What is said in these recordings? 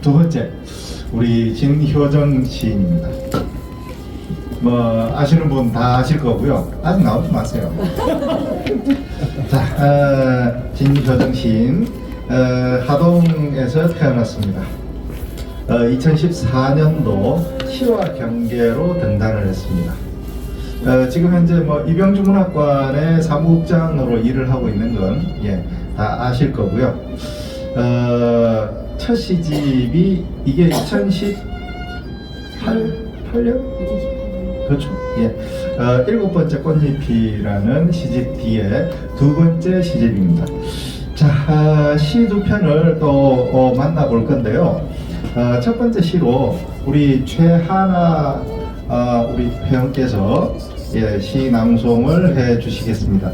두 번째, 우리 진효정 시인입니다. 뭐 아시는 분 다 아실 거고요. 아직 나오지 마세요. 자, 진효정 시인, 하동에서 태어났습니다. 2014년도 시와 경계로 등단을 했습니다. 지금 현재 뭐 이병주문학관의 사무국장으로 일을 하고 있는 건 다 아실 거고요. 첫 시집이 이게 2018년? 그렇죠. 일곱 번째 꽃잎이라는 시집 뒤에 두 번째 시집입니다. 자, 시 두 편을 또 만나볼 건데요. 첫 번째 시로 우리 최하나 우리 회원께서 시 낭송을 해 주시겠습니다.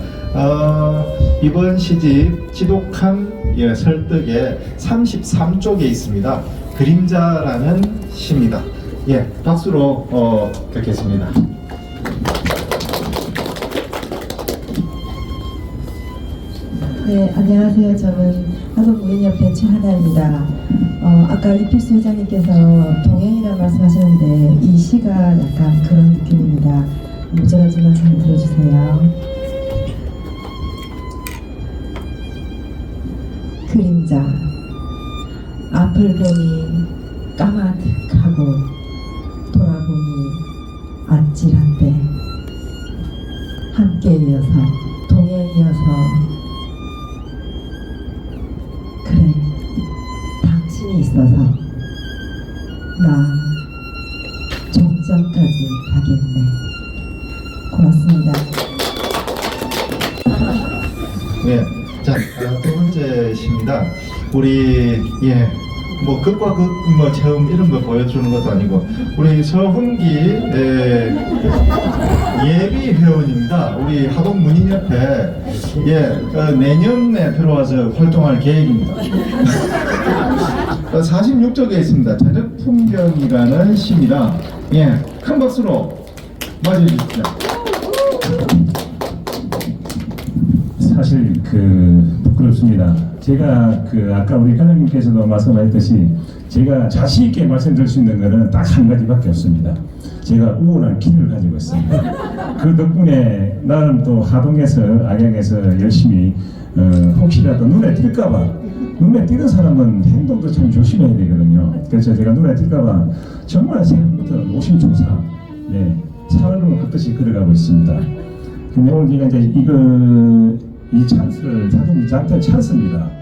이번 시집 지독한 설득에 33쪽에 있습니다. 그림자라는 시입니다. 박수로 듣겠습니다. 네, 안녕하세요. 저는 하동문인협회 최하나입니다. 아까 이필수 회장님께서 동행이라고 말씀하셨는데 이 시가 약간 그런 느낌입니다. 모자라지만 잘 들어주세요. 그림자 앞을 보니 까마득하고 돌아보니 아찔한데 함께 이어서 동행이어서 그래 당신이 있어서 나 종점까지 가겠네. 고맙습니다. 자, 두 번째 시입니다. 우리 뭐 극과 극 뭐 체험 이런 거 보여주는 것도 아니고 우리 서훈기 예비 회원입니다. 우리 하동문인협회 내년에 들어와서 활동할 계획입니다. 46쪽에 있습니다. 저녁 풍경이라는 시입니다. 큰 박수로 맞이해 주십시오. 사실 부끄럽습니다. 제가 아까 우리 과장님께서도 말씀하셨듯이 제가 자신 있게 말씀드릴 수 있는 것은 딱 한 가지밖에 없습니다. 제가 우월한 길을 가지고 있습니다. 그 덕분에 나름 또 하동에서 악양에서 열심히 혹시라도 눈에 띌까봐 눈에 띄는 사람은 행동도 참 조심해야 되거든요. 그래서 제가 눈에 띌까봐 정말 새벽부터 노심초사 삶을 걷듯이 걸어가고 있습니다. 근데 오늘 제가 이제 이 찬스를 사실 이 장터 찬스입니다.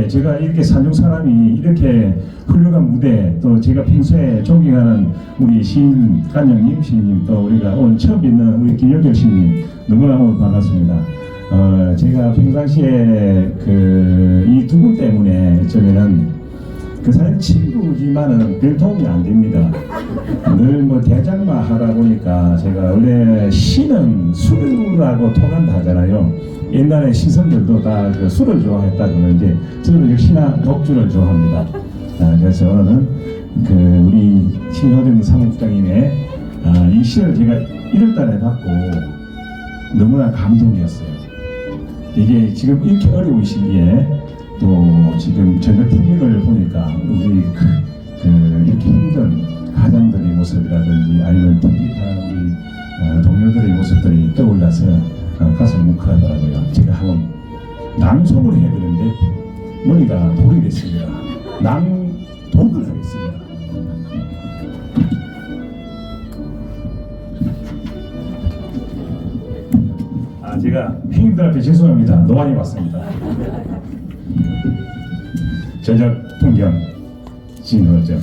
제가 이렇게 산중 사람이 이렇게 훌륭한 무대 또 제가 평소에 존경하는 우리 시인 간영님 시인님 또 우리가 오늘 처음 뵙는 우리 김영결 시인님 너무나 오늘 반갑습니다. 제가 평상시에 이 두 분 때문에 어쩌면은 사실 친구지만은 별 도움이 안 됩니다. 늘 뭐 대장마 하다 보니까 제가 원래 시는 술하고 통한다 하잖아요. 옛날에 시선들도 다 술을 좋아했다 그러는데 저도 역시나 독주를 좋아합니다. 그래서 저는 우리 신효정 사무국장님의 이 시를 제가 1월달에 받고 너무나 감동이었어요. 이게 지금 이렇게 어려운 시기에 또 지금 저녁 TV를 보니까 우리 이렇게 힘든 가장들의 모습이라든지 아니면 틱틱한 우리 동료들의 모습들이 떠올라서 가슴이 뭉클하더라고요. 제가 한번 낭송을 해야 되는데 머리가 돌이 됐습니다. 낭독을 하겠습니다. 제가 행님들 앞에 죄송합니다. 노안이 왔습니다. 저녁 풍경 진호정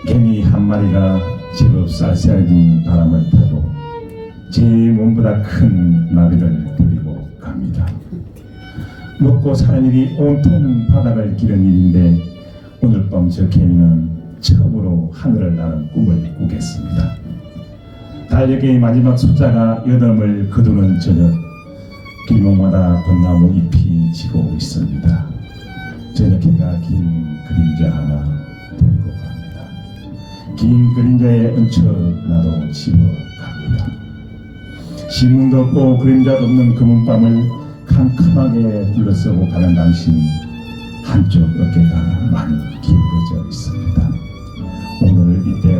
개미 한 마리가 제법 쌀쌀해진 바람을 타고 제 몸보다 큰 나비를 데리고 갑니다. 먹고 사는 일이 온통 바닥을 기른 일인데 오늘 밤 저 개미는 처음으로 하늘을 나는 꿈을 꾸겠습니다. 달력의 마지막 숫자가 여덟을 거두는 저녁 길목마다 벚나무 잎이 지고 있습니다. 저녁해가 긴 그림자 하나 데리고 갑니다. 긴 그림자에 얹혀 나도 집어갑니다. 신문도 없고 그림자도 없는 금은밤을 캄캄하게 둘러싸고 가는 당신 한쪽 어깨가 많이 기울어져 있습니다. 오늘 이때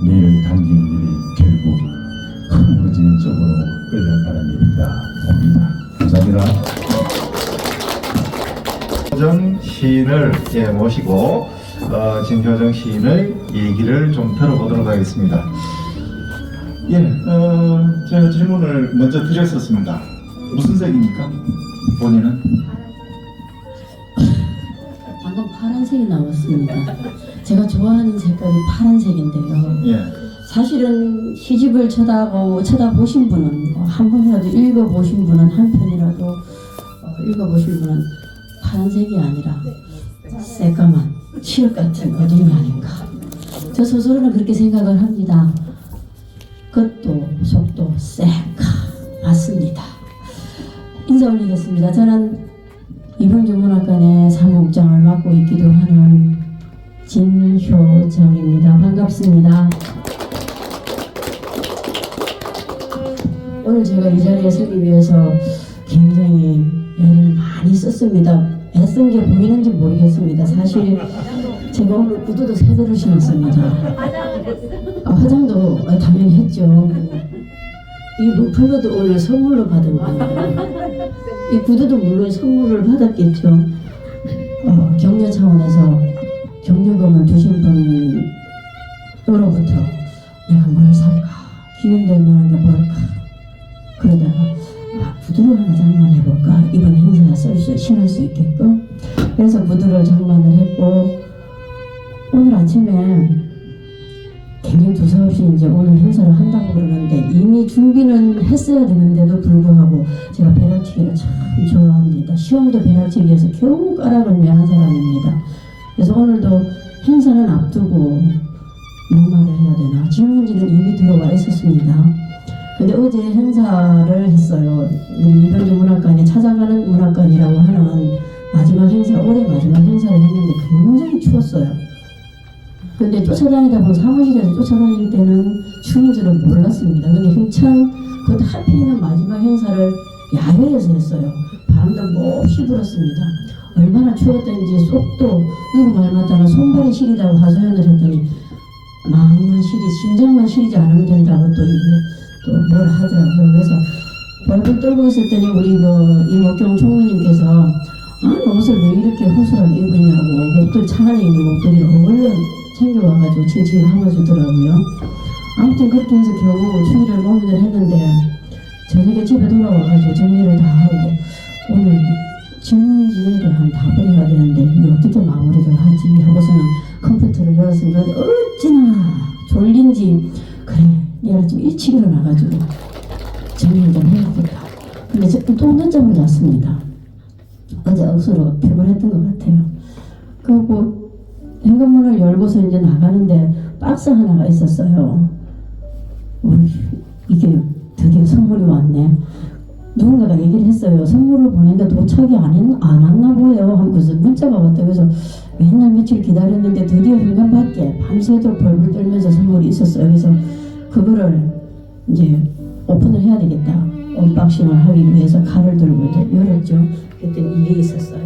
내일 당길 일이 결국 흥부진 쪽으로 끌려가는 일이다 봅니다. 감사합니다. 진효정 시인을 모시고 진효정 시인의 얘기를 좀 들어보도록 하겠습니다. 제가 질문을 먼저 드렸었습니다. 무슨 색입니까? 본인은? 방금 파란색이 나왔습니다. 제가 좋아하는 색깔이 파란색인데요. 예. 사실은 시집을 쳐다보신 분은 한 번이라도 읽어보신 분은 한 편이라도 읽어보신 분은 파란색이 아니라 새까만 칠흑 같은 어둠이 아닌가. 저 스스로는 그렇게 생각을 합니다. 겉도 속도 새까 맞습니다. 인사 올리겠습니다. 저는 이병주 문학관의 사무국장을 맡고 있기도 하는 진효정입니다. 반갑습니다. 오늘 제가 이 자리에 서기 위해서 굉장히 애를 많이 썼습니다. 애쓴 게 보이는지 모르겠습니다. 사실 제가 오늘 구두도 세 그릇 신었습니다. 화장도 당연히 했죠. 이 무플러도 오늘 선물로 받은 거예요. 이 구두도 물론 선물을 받았겠죠. 격려 차원에서 격려금을 주신 분으로부터 내가 뭘 살까? 기념될 만한 게 뭘까? 그러다가 구두를 하나 장만해볼까? 이번 행사에 신을 수 있게끔. 그래서 구두를 장만을 했고, 오늘 아침에 굉장히 두서없이 이제 오늘 행사를 한다고 그러는데 이미 준비는 했어야 되는데도 불구하고 제가 벼락치기를 참 좋아합니다. 시험도 벼락치기에서 겨우 까락을 매한 사람입니다. 그래서 오늘도 행사는 앞두고 뭔 말을 해야 되나 질문지는 이미 들어와 있었습니다. 근데 어제 행사를 했어요. 우리 이병주 문학관에 찾아가는 문학관이라고 하는 마지막 행사, 올해 마지막 행사를 했는데 굉장히 추웠어요. 근데 쫓아다니다 보면 사무실에서 쫓아다닐 때는 추운 줄은 몰랐습니다. 근데 힘찬 그것도 하필이면 마지막 행사를 야외에서 했어요. 바람도 몹시 불었습니다. 얼마나 추웠던지 속도 누구 말 맞다가 손발이 시리다고 하소연을 했더니 마음만 심장만 시리지 않으면 된다고 또 이게 또 뭘 하더라고요. 그래서 벌벌 떨고 있었더니 우리 이목경 총무님께서 옷을 왜 이렇게 허술하게 입었냐고 목도리 차 안에 있는 목도리를 얼른 챙겨와가지고 칭칭 감아주더라고요. 아무튼 그렇게 해서 겨우 추위를 모면을 했는데 저녁에 집에 돌아와가지고 정리를 다 하고 오늘 질문지에 대한 답을 해야 되는데 이걸 어떻게 마무리를 하지 하고서는 컴퓨터를 열었습니다. 어찌나 졸린지 그래 내가 좀 일찍 일어나가지고 정리를 좀 해야겠다. 근데 또 늦잠을 잤습니다. 어제 억수로 피곤했던 것 같아요. 그리고 현관문을 열고서 이제 나가는데 박스 하나가 있었어요. 이게 드디어 선물이 왔네. 누군가가 얘기를 했어요. 선물을 보냈는데 도착이 안 왔나 보여요. 하면서 문자가 왔다. 그래서 맨날 며칠 기다렸는데 드디어 현관 밖에 밤새도록 벌벌 떨면서 선물이 있었어요. 그래서 그거를 이제 오픈을 해야 되겠다. 언박싱을 하기 위해서 칼을 들고 이제 열었죠. 그랬더니 이게 있었어요.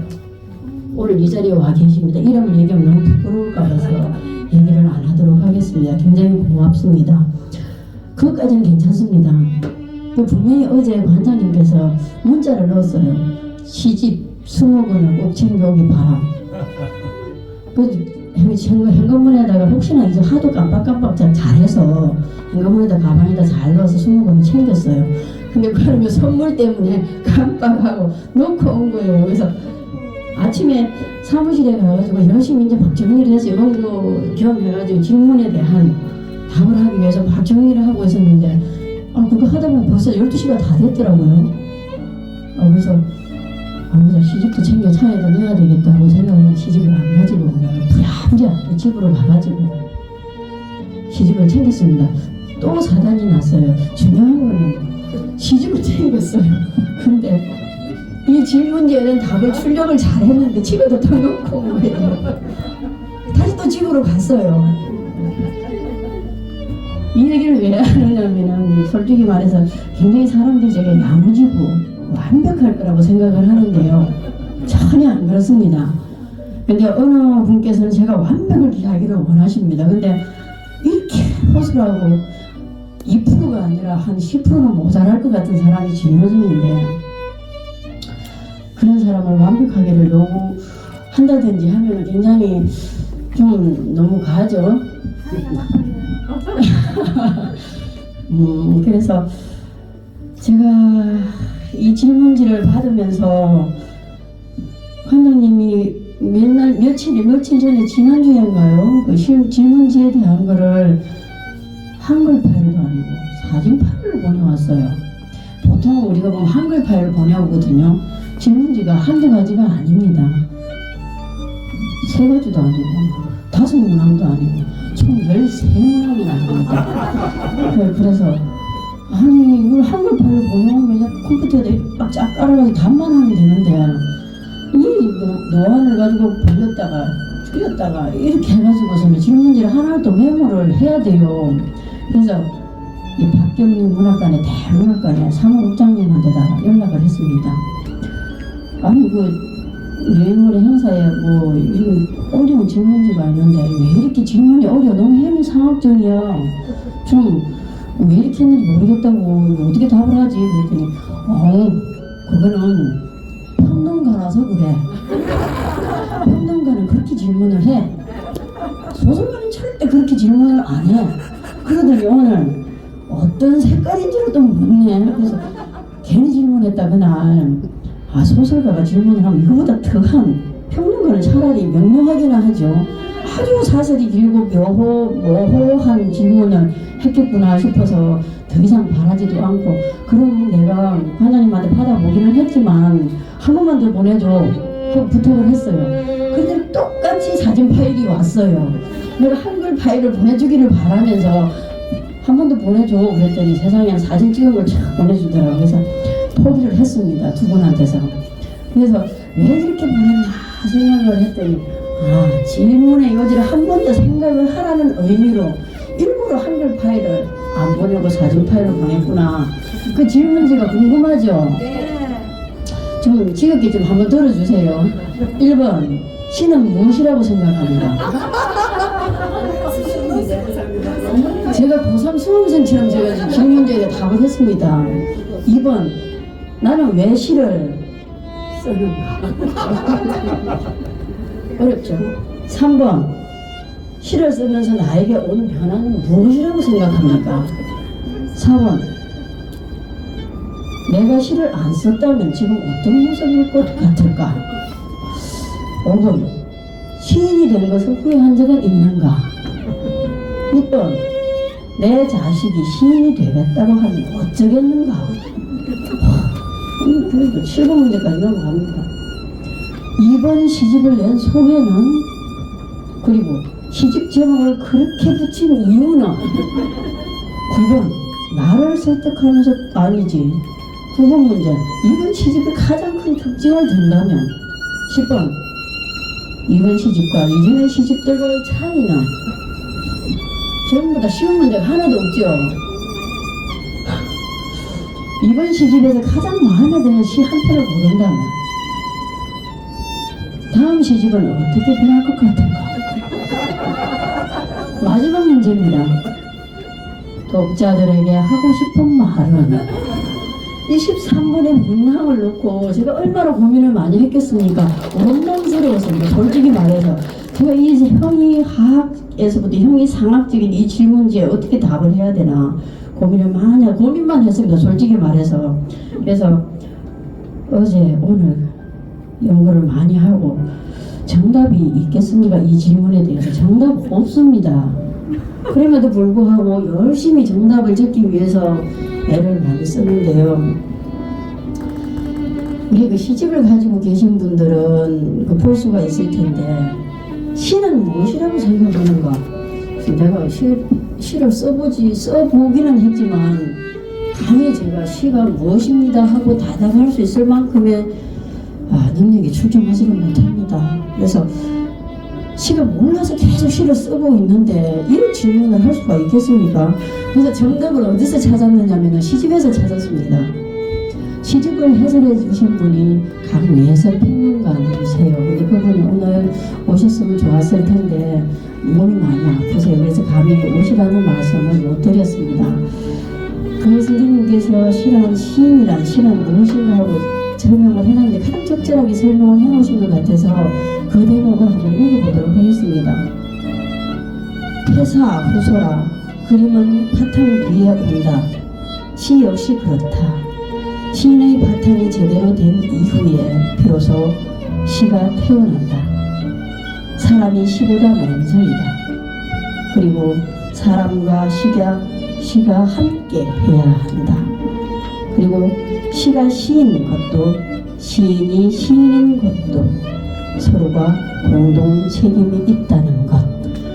오늘 이 자리에 와 계십니다. 이름을 얘기하면 너무 부끄러울까 봐서 얘기를 안 하도록 하겠습니다. 굉장히 고맙습니다. 그것까지는 괜찮습니다. 분명히 어제 관장님께서 문자를 넣었어요. 시집 20권을 꼭 챙겨오기 바람. 현관문에다가 혹시나 이제 하도 깜빡깜빡 잘해서 현관문에다 가방에다 잘 넣어서 20권을 챙겼어요. 근데 그러면 선물 때문에 깜빡하고 놓고 온 거예요. 그래서 아침에 사무실에 가가지고 열심히 이제 막 정리를 해서 이런 거 경험해가지고 질문에 대한 답을 하기 위해서 막 정리를 하고 있었는데 그거 하다 보면 벌써 12시가 다 됐더라고요. 그래서 시집도 챙겨 차에다 넣어야 되겠다고 생각을 시집을 안 가지고 온 거예요. 부랴부랴 집으로 가가지고 시집을 챙겼습니다. 또 사단이 났어요. 중요한 거는 시집을 챙겼어요. 근데 이 질문지에는 답을 출력을 잘 했는데 집에도 다 놓고 온 거예요. 다시 또 집으로 갔어요. 이 얘기를 왜 하느냐면 솔직히 말해서 굉장히 사람들이 제가 야무지고 완벽할 거라고 생각을 하는데요. 전혀 안 그렇습니다. 근데 어느 분께서는 제가 완벽을 이야기를 원하십니다. 근데 이렇게 호술하고 2%가 아니라 한 10%는 모자랄 것 같은 사람이 진효준인데 그런 사람을 완벽하게를 요구한다든지 하면 굉장히 좀 너무 가죠. 그래서 제가 이 질문지를 받으면서 관장님이 며칠 전에 지난주인가요? 그 질문지에 대한 거를 한글 파일도 아니고 사진 파일을 보내왔어요. 보통 우리가 보면 한글 파일을 보내오거든요. 질문지가 한두 가지가 아닙니다. 3가지도 아니고 5문항도 아니고 총 13문항이 나옵니다. 그래서 아니 이걸 한글 파일을 보내오면 그냥 컴퓨터에다 쫙 깔아가지고 답만 하면 되는데 이 노안을 가지고 벌렸다가 줄였다가 이렇게 해가지고서는 질문지를 하나를 또 메모를 해야 돼요. 그래서 이 박경림 문학관의 대문학관의 사무국장님한테다가 연락을 했습니다. 아니 그 내일모레 행사에 뭐 이런 어려운 질문지가 있는데 왜 이렇게 질문이 어려워? 너무 해문상학적이야. 좀 왜 이렇게 했는지 모르겠다고 어떻게 답을 하지? 그랬더니 그거는 평론가라서 그래. 평론가는 그렇게 질문을 해. 소설가는 절대 그렇게 질문을 안 해. 그러더니 오늘 어떤 색깔인지를 또 묻네. 그래서 괜히 질문했다 그날. 소설가가 질문을 하면 이거보다 더한 평론가는 차라리 명료하게나 하죠. 아주 사설이 길고 모호한 질문을 했겠구나 싶어서 더 이상 바라지도 않고 그럼 내가 관장님한테 받아보기는 했지만 한 번만 더 보내줘 하고 부탁을 했어요. 근데 똑같이 사진 파일이 왔어요. 내가 한글 파일을 보내주기를 바라면서 한 번 더 보내줘 그랬더니 세상에 사진 찍은 걸 쫙 보내주더라고요. 그래서 포기를 했습니다. 두 분한테서. 그래서 왜 이렇게 보냈나 생각을 했더니 질문의 요지를 한 번 더 생각을 하라는 의미로 일부러 한글 파일을 안 보내고 사진 파일을 보냈구나. 그 질문지가 궁금하죠? 네. 좀 지겹게 좀 한번 들어주세요. 1번 시는 무엇이라고 생각합니다. 제가 고3 수험생처럼 제가 질문지에 답을 했습니다. 2번 나는 왜 시를 쓰는가. 어렵죠. 3번 시를 쓰면서 나에게 온 변화는 무엇이라고 생각합니까? 4번 내가 시를 안 썼다면 지금 어떤 모습일 것 같을까? 5번 시인이 되는 것을 후회한 적은 있는가? 6번 내 자식이 시인이 되겠다고 하면 어쩌겠는가? 그리고 7번 문제까지 넘어갑니다. 2번 시집을 낸 소개는 그리고 시집 제목을 그렇게 붙인 이유는 9번 나를 설득하면서 아니지. 9번 문제 이번 시집의 가장 큰 특징을 든다면 10번 이번 시집과 이전의 시집들과의 차이는 전부 다 쉬운 문제가 하나도 없죠. 이번 시집에서 가장 마음에 드는 시 한 편을 고른다면 다음 시집은 어떻게 변할 것 같은가? 마지막 문제입니다. 독자들에게 하고 싶은 말은 23번의 문항을 놓고 제가 얼마나 고민을 많이 했겠습니까? 원망스러웠습니다. 솔직히 말해서 제가 이 형이 하학에서부터 형이 상학적인 이 질문지에 어떻게 답을 해야 되나 고민만 했습니다. 솔직히 말해서. 그래서 어제 오늘 연구를 많이 하고 정답이 있겠습니까? 이 질문에 대해서 정답 없습니다. 그럼에도 불구하고 열심히 정답을 찾기 위해서 애를 많이 썼는데요. 우리 그 시집을 가지고 계신 분들은 볼 수가 있을 텐데 시는 무엇이라고 생각하는가? 내가 시를 써보기는 했지만 감히 제가 시가 무엇입니다 하고 대답할 수 있을 만큼의 능력이 출중하지는 못합니다. 그래서 시를 몰라서 계속 시를 쓰고 있는데 이런 질문을 할 수가 있겠습니까? 그래서 정답을 어디서 찾았느냐면 시집에서 찾았습니다. 시집을 해설해 주신 분이 강예설 평론가님이세요. 근데 그분이 오늘 오셨으면 좋았을 텐데 몸이 많이 아프세요. 그래서 감히 오시라는 말씀을 못 드렸습니다. 그 선생님께서 시란 무엇인가 하고 설명을 해놨는데 가장 적절하게 설명을 해놓으신 것 같아서 그 대목을 한번 읽어보도록 하겠습니다. 회사 후소라 그림은 바탕 위에 온다. 시 역시 그렇다. 시인의 바탕이 제대로 된 이후에 비로소 시가 태어난다. 사람이 시보다 먼저이다. 그리고 사람과 시가 함께 해야 한다. 그리고 시가 시인 것도 시인이 시인인 것도 서로가 공동 책임이 있다는 것.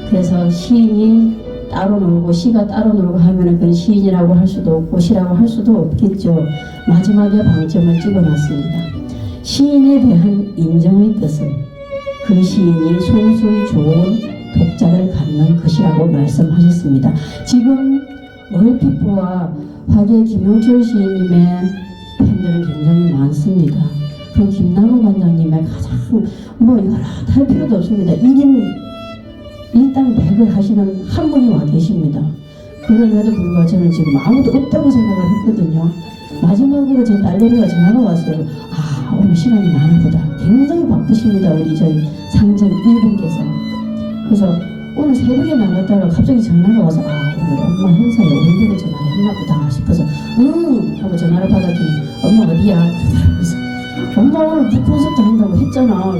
그래서 시인이 따로 놀고 시가 따로 놀고 하면은 그건 시인이라고 할 수도 없고 시라고 할 수도 없겠죠. 마지막에 방점을 찍어놨습니다. 시인에 대한 인정의 뜻은 그 시인이 소수의 좋은 독자를 갖는 것이라고 말씀하셨습니다. 지금 얼핏보아 화계 김용철 시인님의 팬들은 굉장히 많습니다. 그럼 김남우 관장님의 가장 여러 할 필요도 없습니다. 1인 1당 100을 하시는 한 분이 와 계십니다. 그럼에도 불구하고 저는 지금 아무도 없다고 생각을 했거든요. 마지막으로 제 딸내미가 전화가 왔어요. 아, 오늘 시간이 많은보다 굉장히 바쁘십니다. 우리 저희 상정 1분께서. 그래서 오늘 새벽에 나갔다가 갑자기 전화가 와서 오늘 엄마 행사에 오늘도 전화를 했나 보다 싶어서 응! 하고 전화를 받았더니 엄마 어디야? 그래서 엄마 오늘 북콘서트 한다고 했잖아.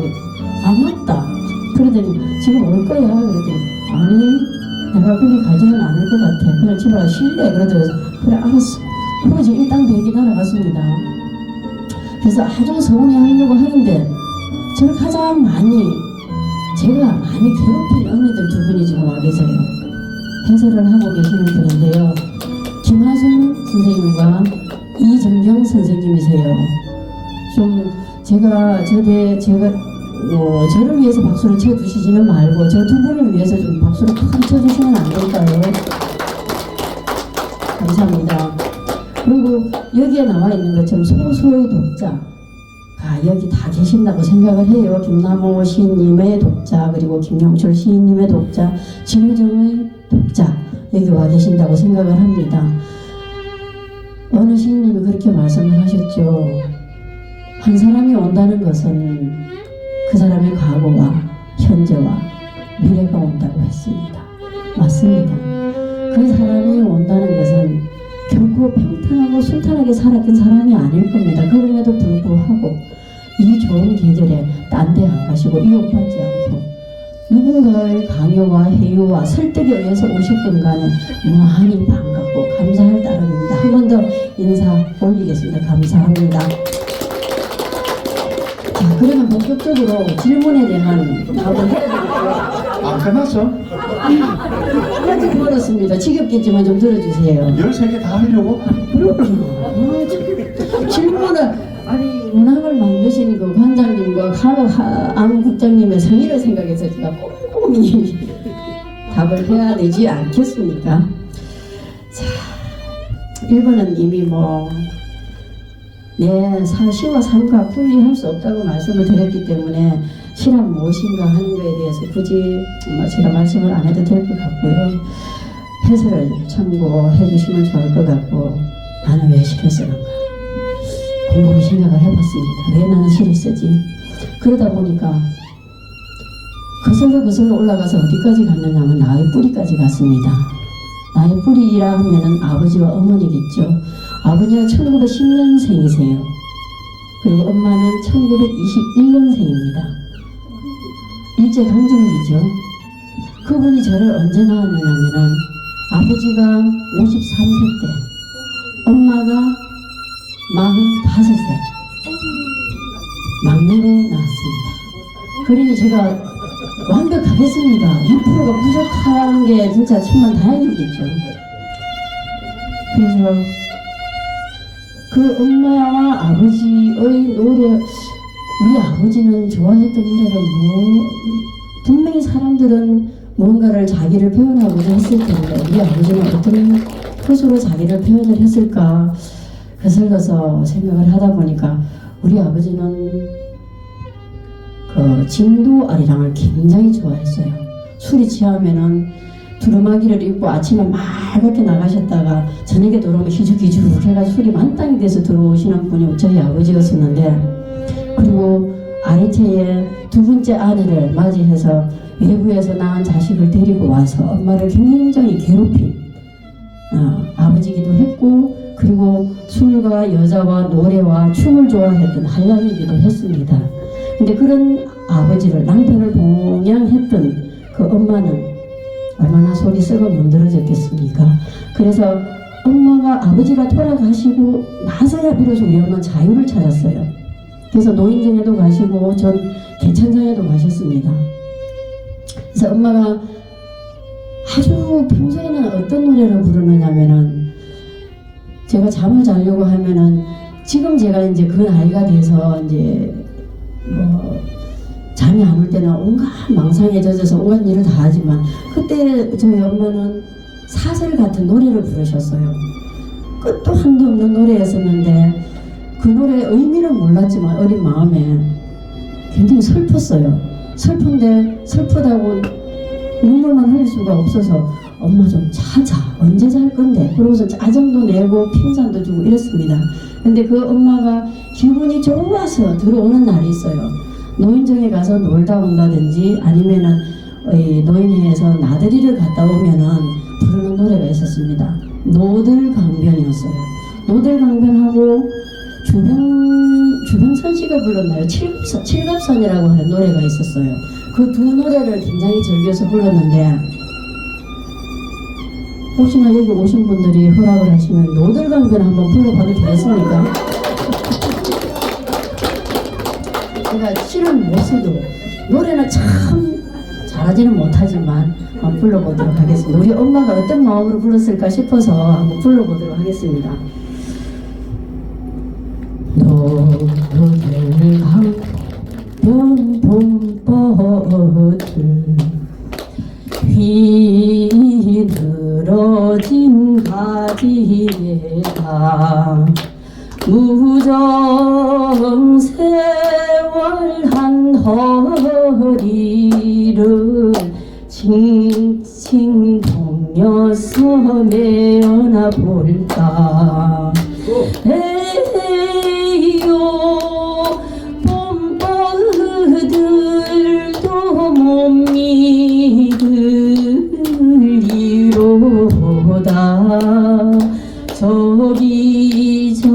아 맞다. 그러더니 지금 올 거야. 그랬더니 아니 내가 거기 가지는 않을 것 같아. 그냥 집에 가 쉴래. 그러더니 그래 알았어. 그리고 지금 일단 비행기 날아갔습니다. 그래서 아주 서운해 하려고 하는데 저를 가장 많이 제가 많이 괴롭힌 언니들 두 분이 지금 와 계세요. 해설을 하고 계시는 분인데요. 김하순 선생님과 이정경 선생님이세요. 좀 제가 저를 위해서 박수를 쳐주시지는 말고 저 두 분을 위해서 좀 박수를 크게 쳐주시면 안 될까요? 감사합니다. 그리고 여기에 나와 있는 것처럼 소수의 독자가 여기 다 계신다고 생각을 해요. 김남호 시인님의 독자, 그리고 김용철 시인님의 독자, 진우정의 독자 여기 와 계신다고 생각을 합니다. 어느 시인님이 그렇게 말씀을 하셨죠. 한 사람이 온다는 것은 그 사람의 과거와 현재와 미래가 온다고 했습니다. 맞습니다. 그 사람이 온다는 것은 결코 평탄하고 순탄하게 살았던 사람이 아닐 겁니다. 그럼에도 불구하고 이 좋은 계절에 딴 데 안 가시고 유혹받지 않고 누군가의 강요와 해유와 설득에 의해서 오셨건 간에 무한히 반갑고 감사할 따름입니다. 한 번 더 인사 올리겠습니다. 감사합니다. 자, 그러면 본격적으로 질문에 대한 답을 해야 되겠고요. 안 끝났어? 아직 멀었습니다. 지겹겠지만 좀 들어주세요. 13개 다 하려고? 질문을 문학을 만드신 그 관장님과 안국장님의 성의를 생각해서 제가 꼼꼼히 답을 해야 되지 않겠습니까? 자, 1번은 이미 시와 삶과 분리할 수 없다고 말씀을 드렸기 때문에 시란 무엇인가 하는 것에 대해서 굳이 제가 말씀을 안 해도 될 것 같고요. 해설을 참고해 주시면 좋을 것 같고, 나는 왜 시를 쓰는가 곰곰이 생각을 해봤습니다. 왜 나는 시를 쓰지? 그러다 보니까 거슬러 올라가서 어디까지 갔느냐면 나의 뿌리까지 갔습니다. 나의 뿌리라 하면은 아버지와 어머니겠죠. 아버지는 1910년생이세요. 그리고 엄마는 1921년생입니다. 일제강점기죠. 그분이 저를 언제 낳았느냐면은 아버지가 53세 때, 엄마가 45세, 막내로 낳았습니다. 그러니 제가 완벽하겠습니다. 2%가 부족한 게 진짜 정말 다행이겠죠. 그래서 그 엄마와 아버지의 노래, 우리 아버지는 좋아했던 노래를 분명히 사람들은 뭔가를 자기를 표현하고자 했을 텐데 우리 아버지는 어떤 뜻으로 자기를 표현을 했을까. 거슬러서 생각을 하다 보니까 우리 아버지는 그 진도 아리랑을 굉장히 좋아했어요. 술이 취하면은 두루마기를 입고 아침에 맑게 나가셨다가 저녁에 들어오면 희죽희죽 해가지고 술이 만땅이 돼서 들어오시는 분이 저희 아버지였었는데, 그리고 아래채에 두 번째 아내를 맞이해서 외부에서 낳은 자식을 데리고 와서 엄마를 굉장히 괴롭힌 아버지기도 했고, 그리고 술과 여자와 노래와 춤을 좋아했던 한량이기도 했습니다. 근데 그런 아버지를, 남편을 봉양했던 그 엄마는 얼마나 속이 썩어 문드러졌겠습니까? 그래서 엄마가, 아버지가 돌아가시고 나서야 비로소 우리 엄마는 자유를 찾았어요. 그래서 노인정에도 가시고 전 개천장에도 가셨습니다. 그래서 엄마가 아주 평소에는 어떤 노래를 부르느냐면은, 제가 잠을 자려고 하면은, 지금 제가 이제 그 나이가 돼서 이제 뭐 잠이 안 올 때는 온갖 망상에 젖어서 온갖 일을 다 하지만, 그때 저희 엄마는 사슬 같은 노래를 부르셨어요. 끝도 한도 없는 노래였었는데 그 노래의 의미는 몰랐지만 어린 마음에 굉장히 슬펐어요. 슬픈데 슬프다고 눈물만 흘릴 수가 없어서 엄마 좀 자자, 언제 잘 건데, 그러고서 짜증도 내고 핀잔도 주고 이랬습니다. 근데 그 엄마가 기분이 좋아서 들어오는 날이 있어요. 노인정에 가서 놀다 온다든지 아니면은 노인회에서 나들이를 갔다 오면은 부르는 노래가 있었습니다. 노들강변이었어요. 노들강변하고 주병선 씨가 불렀나요? 칠갑선이라고 하는 노래가 있었어요. 그 두 노래를 굉장히 즐겨서 불렀는데, 혹시나 여기 오신 분들이 허락을 하시면 노들강변 한번 불러봐도 되겠습니까? 제가 실은 못 써도 노래는 참 잘하지는 못하지만 한번 불러보도록 하겠습니다. 우리 엄마가 어떤 마음으로 불렀을까 싶어서 한번 불러보도록 하겠습니다. 노들강변 봄버들 휘늘어진 가지에다 무정 세월한 허리를 칭칭 동여서 메어나 볼까. 에이요 봄버들도 못 믿으리로다. 저기 저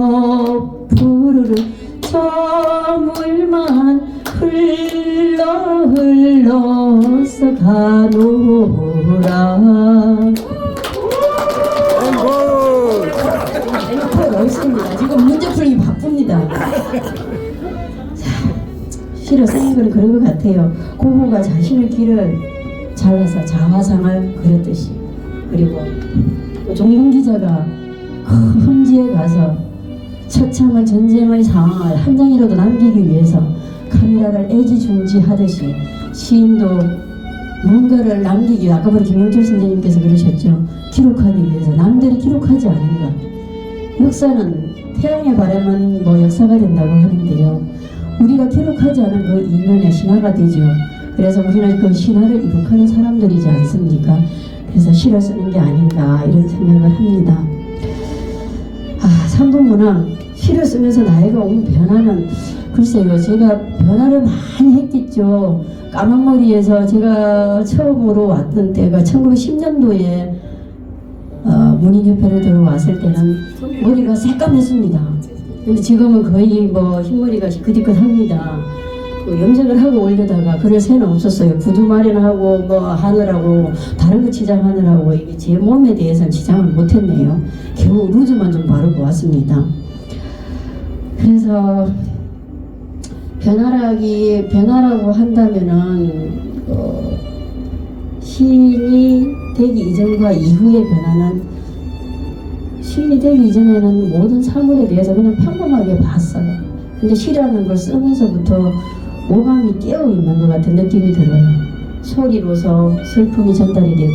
푸르르 저 물만 흘러서 가노라. 앵커가 없습니다. 지금 문제 풀기 바쁩니다. 시를 쓰는 건 그런 것 같아요. 고모가 자신의 길을 잘라서 자화상을 그렸듯이, 그리고 또 종군 기자가 험지에 가서 처참한 전쟁의 상황을 한 장이라도 남기기 위해서 카메라를 애지중지하듯이 시인도 뭔가를 남기기 위해, 아까 우리 김영철 선생님께서 그러셨죠. 기록하기 위해서 남들이 기록하지 않은 것. 역사는 태양의 바람은 뭐 역사가 된다고 하는데요, 우리가 기록하지 않은 그 이면의 신화가 되죠. 그래서 우리는 그 신화를 이룩하는 사람들이지 않습니까? 그래서 시를 쓰는 게 아닌가 이런 생각을 합니다. 삼분문항 시를 쓰면서 나이가 온 변화는, 글쎄요, 제가 변화를 많이 했겠죠. 까만머리에서 제가 처음으로 왔던 때가 1910년도에 문인협회를 들어왔을 때는 머리가 새까맸습니다. 근데 지금은 거의 뭐 흰머리가 그디긋합니다. 염색을 하고 올려다가 그럴 새는 없었어요. 구두 마련하고 뭐 하느라고, 다른 거 치장하느라고 이게 제 몸에 대해서는 치장을 못했네요. 겨우 루즈만 좀 바르고 왔습니다. 그래서 변화라고 한다면은 시인이 되기 이전과 이후의 변화는, 시인이 되기 이전에는 모든 사물에 대해서 그냥 평범하게 봤어요. 근데 시라는 걸 쓰면서부터 오감이 깨어있는 것 같은 느낌이 들어요. 소리로서 슬픔이 전달이 되고,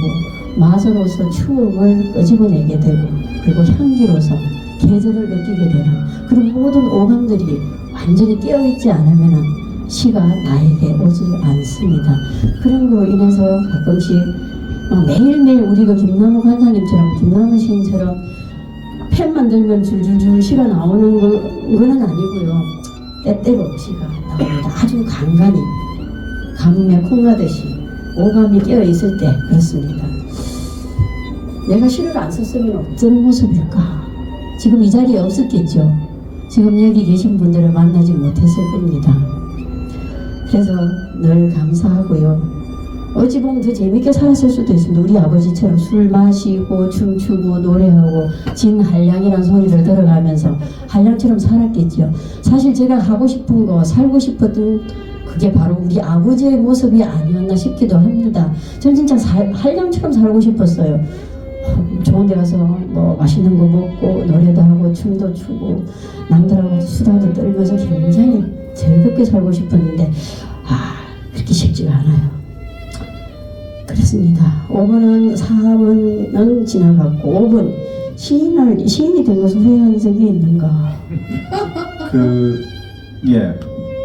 맛으로서 추억을 끄집어내게 되고, 그리고 향기로서 계절을 느끼게 되는 그런 모든 오감들이 완전히 깨어있지 않으면 시가 나에게 오지 않습니다. 그런 거로 인해서 가끔씩 매일매일 우리가 김남우 관장님처럼 김남우 시인처럼 펜만 들면 줄줄줄 시가 나오는 거는 아니고요. 때때로 시가 나옵니다. 아주 간간히 가뭄에 콩나듯이 오감이 깨어있을 때 그렇습니다. 내가 시를 안 썼으면 어떤 모습일까? 지금 이 자리에 없었겠죠. 지금 여기 계신 분들을 만나지 못했을 겁니다. 그래서 늘 감사하고요. 어찌 보면 더 재밌게 살았을 수도 있습니다. 우리 아버지처럼 술 마시고 춤추고 노래하고 진 한량이라는 소리를 들어가면서 한량처럼 살았겠죠. 사실 제가 하고 싶은 거 살고 싶었던 그게 바로 우리 아버지의 모습이 아니었나 싶기도 합니다. 전 진짜 한량처럼 살고 싶었어요. 좋은 데 가서 뭐 맛있는 거 먹고 노래도 하고 춤도 추고 남들하고 수다도 떨면서 굉장히 즐겁게 살고 싶었는데 그렇게 쉽지가 않아요. 그렇습니다. 5번은 4번은 지나갔고 5번 시인이 된 것을 후회한 적이 있는가?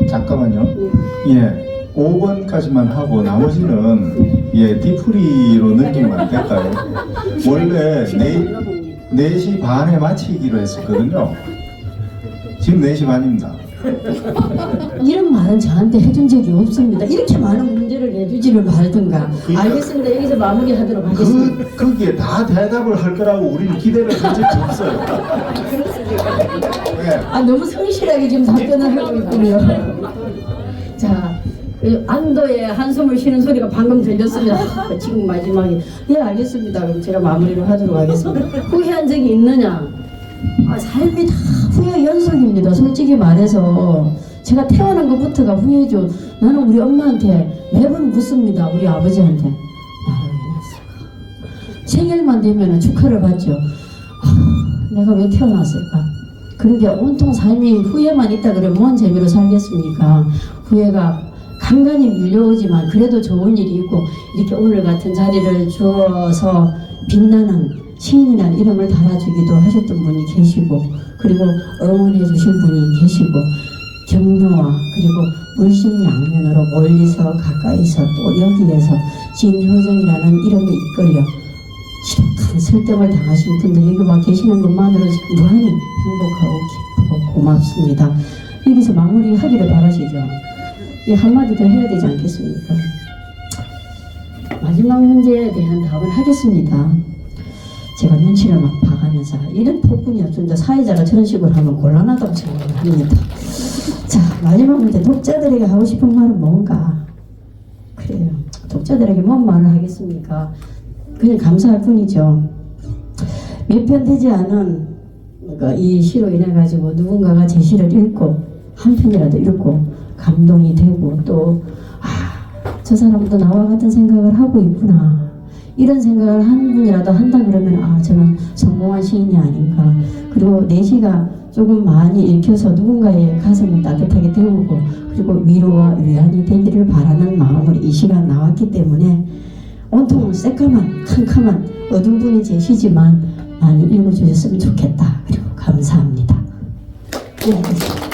잠깐만요. 5번까지만 하고 나머지는 뒤풀이로 넘기면 안 될까요? 원래 4시 반에 마치기로 했었거든요. 지금 4시 반입니다. 이런 말은 저한테 해준 적이 없습니다. 이렇게 많은 문제를 내주지를 말든가. 알겠습니다. 여기서 마무리하도록 하겠습니다. 거기에 다 대답을 할 거라고 우리는 기대를 한 적이 없어요. 너무 성실하게 지금 답변을 하고 있군요. 자, 안도의 한숨을 쉬는 소리가 방금 들렸습니다. 지금 마지막에 알겠습니다. 그럼 제가 마무리를 하도록 하겠습니다. 후회한 적이 있느냐? 삶이 다 후회 연속입니다. 솔직히 말해서 제가 태어난 것부터가 후회죠. 나는 우리 엄마한테 매번 묻습니다. 우리 아버지한테 나를 왜 낳았을까? 생일만 되면 축하를 받죠. 내가 왜 태어났을까? 그런데 온통 삶이 후회만 있다 그러면 뭔 재미로 살겠습니까? 후회가 간간히 밀려오지만 그래도 좋은 일이 있고 이렇게 오늘 같은 자리를 주어서 빛나는 시인이라는 이름을 달아주기도 하셨던 분이 계시고 그리고 응원해 주신 분이 계시고 격려와 그리고 물심양면으로 멀리서 가까이서 또 여기에서 진효정이라는 이름에 이끌려 지독한 설득을 당하신 분들 여기 와 계시는 것만으로 무한히 행복하고 기쁘고 고맙습니다. 여기서 마무리하기를 바라시죠. 이 한마디 더 해야 되지 않겠습니까? 마지막 문제에 대한 답을 하겠습니다. 제가 눈치를 막 봐가면서 이런 폭군이 없습니다. 사회자가 저런 식으로 하면 곤란하다고 생각을 합니다. 자, 마지막 문제. 독자들에게 하고 싶은 말은 뭔가? 그래요. 독자들에게 뭔 말을 하겠습니까? 그냥 감사할 뿐이죠. 몇 편 되지 않은 이 시로 인해 가지고 누군가가 제 시를 읽고 한 편이라도 읽고 감동이 되고 또 저 사람도 나와 같은 생각을 하고 있구나. 이런 생각을 한 분이라도 한다 그러면 저는 성공한 시인이 아닌가. 그리고 내 시가 조금 많이 읽혀서 누군가의 가슴을 따뜻하게 데우고 그리고 위로와 위안이 되기를 바라는 마음으로 이 시가 나왔기 때문에 온통 새까만 캄캄한 어두운 분이 제 시지만 많이 읽어주셨으면 좋겠다. 그리고 감사합니다. 네, 알겠습니다.